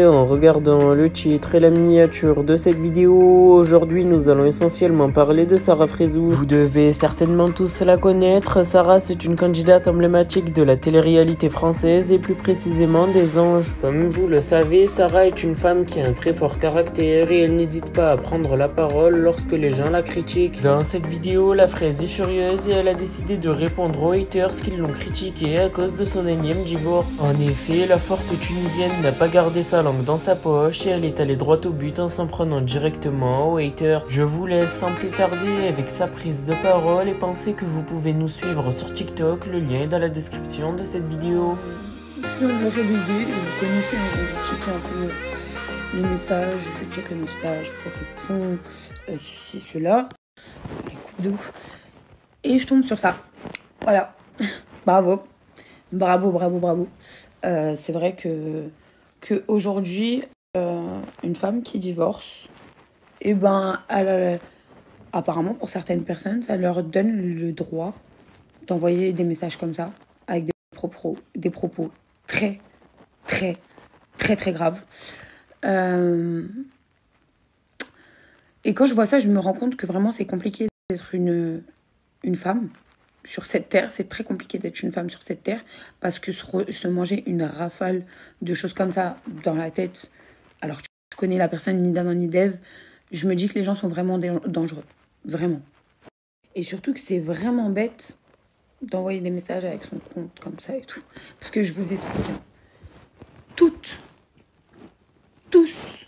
En regardant le titre et la miniature de cette vidéo, aujourd'hui nous allons essentiellement parler de Sarah Frézou. Vous devez certainement tous la connaître. Sarah, c'est une candidate emblématique de la télé-réalité française et plus précisément des Anges. Comme vous le savez, Sarah est une femme qui a un très fort caractère et elle n'hésite pas à prendre la parole lorsque les gens la critiquent. Dans cette vidéo, la Fraise est furieuse et elle a décidé de répondre aux haters qui l'ont critiquée à cause de son énième divorce. En effet, la forte Tunisienne n'a pas gardé sa langue dans sa poche et elle est allée droit au but en s'en prenant directement aux haters. Je vous laisse sans plus tarder avec sa prise de parole et pensez que vous pouvez nous suivre sur TikTok, le lien est dans la description de cette vidéo. Je me réveiller et vous connaissez, je checker un peu les messages, je check les messages, je réponds, ceci, cela, les coups de ouf. Et je tombe sur ça. Voilà. Bravo. Bravo, bravo, bravo. C'est vrai que aujourd'hui, une femme qui divorce, et ben, apparemment pour certaines personnes, ça leur donne le droit d'envoyer des messages comme ça, avec des propos très, très, très, très graves. Et quand je vois ça, je me rends compte que vraiment c'est compliqué d'être une femme sur cette terre. C'est très compliqué d'être une femme sur cette terre parce que se manger une rafale de choses comme ça dans la tête, alors que je connais la personne ni d'Adam ni d'Ève, je me dis que les gens sont vraiment dangereux. Vraiment. Et surtout que c'est vraiment bête d'envoyer des messages avec son compte comme ça et tout. Parce que je vous explique. Toutes, tous,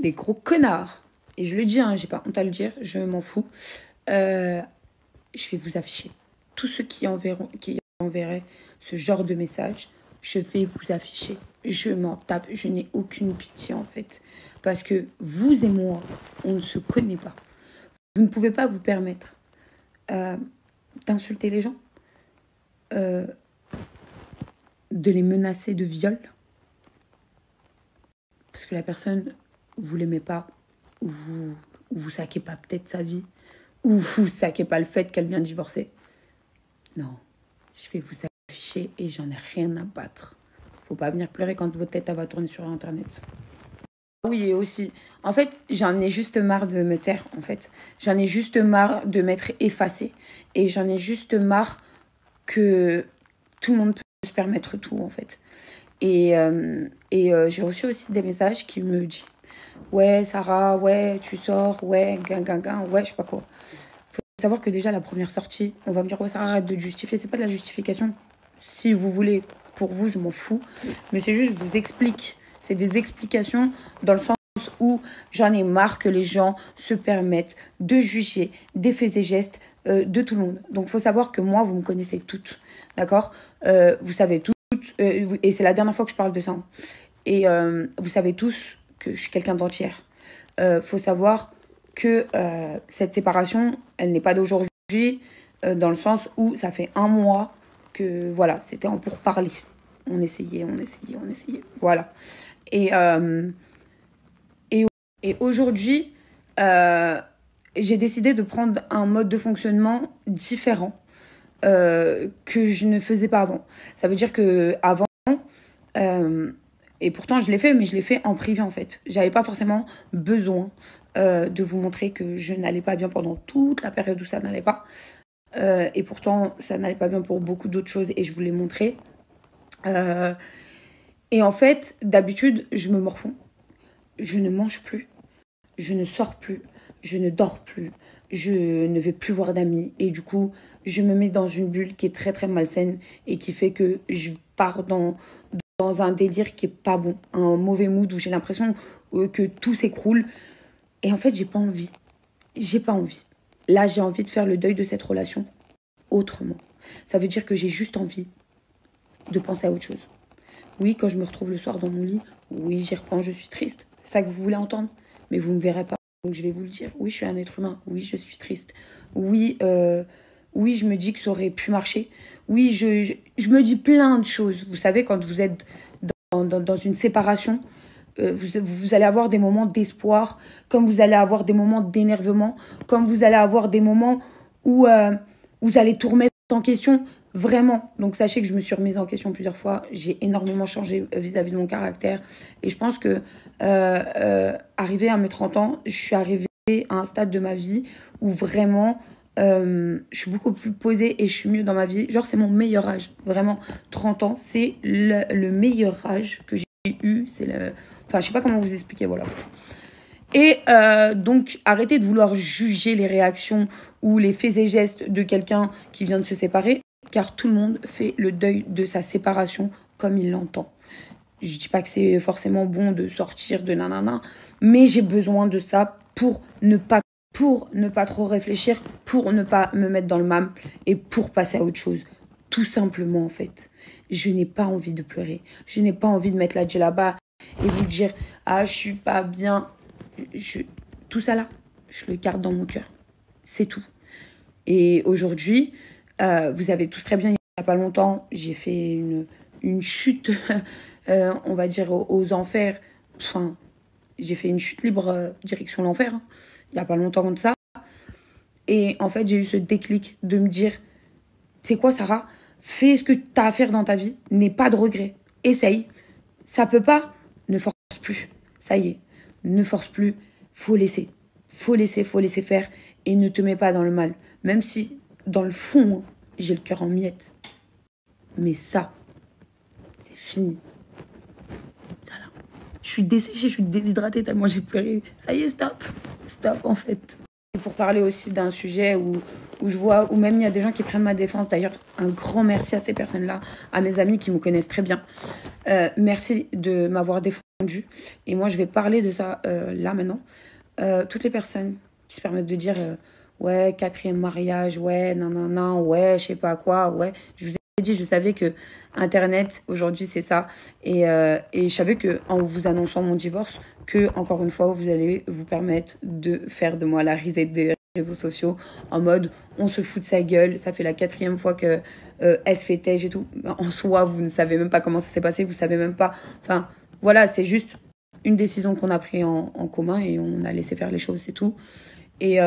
les gros connards, et je le dis, hein, j'ai pas honte à le dire, je m'en fous, je vais vous afficher. Tous ceux qui enverraient ce genre de message, je vais vous afficher. Je m'en tape, je n'ai aucune pitié en fait. Parce que vous et moi, on ne se connaît pas. Vous ne pouvez pas vous permettre d'insulter les gens, de les menacer de viol, parce que la personne, vous l'aimez pas, ou vous saquez pas peut-être sa vie, ou vous saquez pas le fait qu'elle vient de divorcer. Non, je vais vous afficher et j'en ai rien à battre. Faut pas venir pleurer quand votre tête va tourner sur Internet. Oui, et aussi, en fait, j'en ai juste marre de me taire, en fait. J'en ai juste marre de m'être effacée. Et j'en ai juste marre que tout le monde peut se permettre tout, en fait. Et j'ai reçu aussi des messages qui me disent « Ouais, Sarah, ouais, tu sors, ouais, ouais, je sais pas quoi. » Faut savoir que déjà, la première sortie, on va me dire « Ouais, Sarah, arrête de te justifier. » C'est pas de la justification. Si vous voulez, pour vous, je m'en fous. Mais c'est juste, je vous explique. C'est des explications dans le sens où j'en ai marre que les gens se permettent de juger des faits et gestes de tout le monde. Donc, il faut savoir que moi, vous me connaissez toutes, d'accord? Vous savez toutes, et c'est la dernière fois que je parle de ça. Hein. Et vous savez tous que je suis quelqu'un d'entière. Faut savoir que cette séparation, elle n'est pas d'aujourd'hui, dans le sens où ça fait 1 mois que, voilà, c'était en pourparlers. On essayait. Voilà. Et aujourd'hui, j'ai décidé de prendre un mode de fonctionnement différent que je ne faisais pas avant. Ça veut dire que avant, et pourtant je l'ai fait, mais je l'ai fait en privé en fait. J'avais pas forcément besoin de vous montrer que je n'allais pas bien pendant toute la période où ça n'allait pas. Et pourtant, ça n'allait pas bien pour beaucoup d'autres choses et je vous l'ai montré. Et en fait, d'habitude, je me morfonds. Je ne mange plus, je ne sors plus, je ne dors plus, je ne vais plus voir d'amis. Et du coup, je me mets dans une bulle qui est très très malsaine et qui fait que je pars dans un délire qui est pas bon, un mauvais mood où j'ai l'impression que tout s'écroule. Et en fait, j'ai pas envie. J'ai pas envie. Là, j'ai envie de faire le deuil de cette relation autrement. Ça veut dire que j'ai juste envie de penser à autre chose. Oui, quand je me retrouve le soir dans mon lit, oui, j'y repense, je suis triste. C'est ça que vous voulez entendre, mais vous ne me verrez pas. Donc je vais vous le dire. Oui, je suis un être humain. Oui, je suis triste. Oui, oui, je me dis que ça aurait pu marcher. Oui, je me dis plein de choses. Vous savez, quand vous êtes dans une séparation, vous allez avoir des moments d'espoir, comme vous allez avoir des moments d'énervement, comme vous allez avoir des moments où vous allez tout remettre en question. Vraiment. Donc, sachez que je me suis remise en question plusieurs fois. J'ai énormément changé vis-à-vis de mon caractère. Et je pense que, arrivé à mes 30 ans, je suis arrivée à un stade de ma vie où vraiment, je suis beaucoup plus posée et je suis mieux dans ma vie. Genre, c'est mon meilleur âge. Vraiment, 30 ans, c'est le meilleur âge que j'ai eu. C'est le... Enfin, je sais pas comment vous expliquer, voilà. Et donc, arrêtez de vouloir juger les réactions ou les faits et gestes de quelqu'un qui vient de se séparer, car tout le monde fait le deuil de sa séparation comme il l'entend. Je dis pas que c'est forcément bon de sortir de nanana, mais j'ai besoin de ça pour ne pas trop réfléchir, pour ne pas me mettre dans le mal et pour passer à autre chose. Tout simplement, en fait. Je n'ai pas envie de pleurer. Je n'ai pas envie de mettre la djellaba et vous dire « Ah, je suis pas bien ». Tout ça là, je le garde dans mon cœur. C'est tout. Et aujourd'hui, vous avez tous très bien, il n'y a pas longtemps, j'ai fait une chute, on va dire, aux enfers. Enfin, j'ai fait une chute libre direction l'enfer, hein, il n'y a pas longtemps comme ça. Et en fait, j'ai eu ce déclic de me dire, c'est quoi Sarah? Fais ce que tu as à faire dans ta vie, n'aie pas de regrets. Essaye. Ça peut pas, ne force plus. Ça y est, ne force plus. Faut laisser. Faut laisser faire et ne te mets pas dans le mal. Même si, dans le fond, j'ai le cœur en miettes. Mais ça, c'est fini. Ça là. Je suis desséchée, je suis déshydratée tellement j'ai pleuré. Ça y est, stop. Stop, en fait. Et pour parler aussi d'un sujet où je vois, où même il y a des gens qui prennent ma défense. D'ailleurs, un grand merci à ces personnes-là, à mes amis qui me connaissent très bien. Merci de m'avoir défendu. Et moi, je vais parler de ça là, maintenant. Toutes les personnes qui se permettent de dire ouais, 4e mariage, ouais, non, ouais, je sais pas quoi, ouais. Je vous ai dit, je savais que Internet, aujourd'hui, c'est ça. Et je savais qu'en vous annonçant mon divorce, que, encore une fois, vous allez vous permettre de faire de moi la risée des réseaux sociaux, en mode, on se fout de sa gueule, ça fait la 4e fois que elle se fait têche et tout. En soi, vous ne savez même pas comment ça s'est passé, vous savez même pas... Enfin, voilà, c'est juste une décision qu'on a prise en commun et on a laissé faire les choses, c'est tout. Et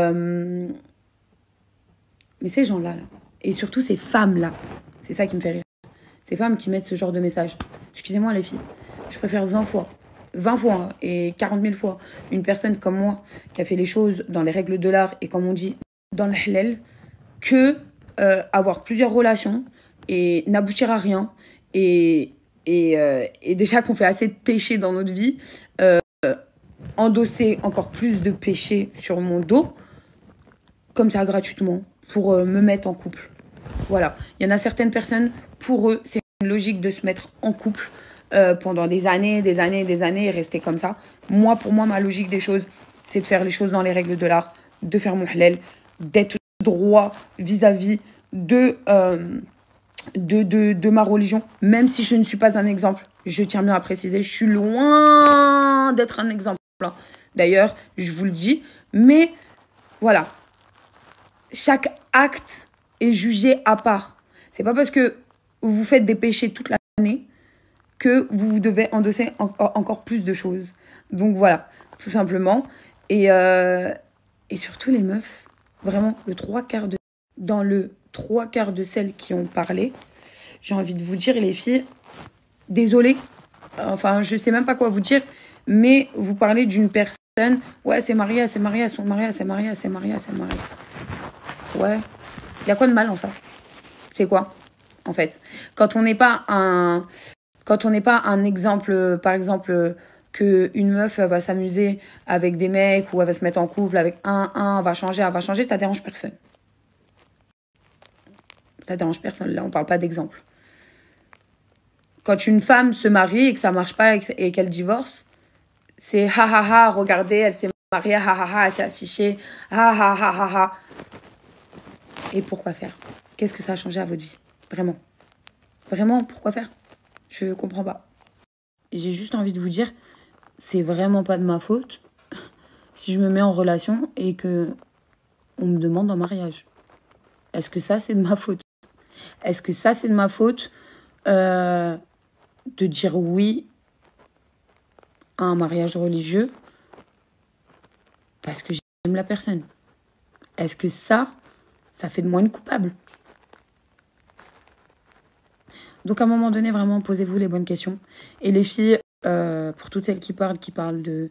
mais ces gens-là, là, et surtout ces femmes-là, c'est ça qui me fait rire. Ces femmes qui mettent ce genre de message. Excusez-moi les filles, je préfère 20 fois hein, et 40 000 fois une personne comme moi qui a fait les choses dans les règles de l'art et comme on dit dans le halal que avoir plusieurs relations et n'aboutir à rien et déjà qu'on fait assez de péchés dans notre vie, endosser encore plus de péchés sur mon dos, comme ça gratuitement, pour me mettre en couple. Voilà. Il y en a certaines personnes, pour eux, c'est une logique de se mettre en couple pendant des années et rester comme ça. Moi, pour moi, ma logique des choses, c'est de faire les choses dans les règles de l'art, de faire mon halal, d'être droit vis-à-vis de ma religion, même si je ne suis pas un exemple. Je tiens bien à préciser, je suis loin d'être un exemple. D'ailleurs, je vous le dis, mais voilà. Chaque acte est jugé à part. C'est pas parce que vous faites des péchés toute l'année que vous devez endosser encore plus de choses. Donc voilà, tout simplement. Et surtout les meufs, vraiment, dans le 3/4 de celles qui ont parlé, j'ai envie de vous dire, les filles, désolée, enfin, je sais même pas quoi vous dire, mais vous parlez d'une personne, ouais, c'est marié. Ouais, il y a quoi de mal en ça? C'est quoi, en fait? Quand on n'est pas un exemple, par exemple, qu'une meuf va s'amuser avec des mecs ou elle va se mettre en couple avec elle va changer, ça dérange personne. Ça dérange personne, là, on parle pas d'exemple. Quand une femme se marie et que ça marche pas et qu'elle divorce, c'est ha ha ha, regardez, elle s'est mariée, ha ha ha, elle s'est affichée, ha ha ha ha ha. Et pourquoi faire? Qu'est-ce que ça a changé à votre vie? Vraiment. Vraiment, pourquoi faire? Je comprends pas. J'ai juste envie de vous dire, c'est vraiment pas de ma faute si je me mets en relation et que on me demande en mariage. Est-ce que ça, c'est de ma faute? Est-ce que ça, c'est de ma faute de dire oui à un mariage religieux parce que j'aime la personne? Est-ce que ça fait de moi une coupable? Donc à un moment donné, vraiment, posez-vous les bonnes questions. Et les filles, pour toutes celles qui parlent de